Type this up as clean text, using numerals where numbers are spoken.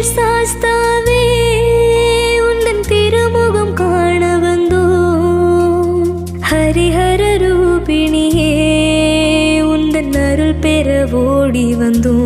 சாஸ்தாவே உந்தன் திருமுகம் காண வந்தோம். ஹரிஹர ரூபிணியே உந்தன் அருள் பெற ஓடி வந்தோம்.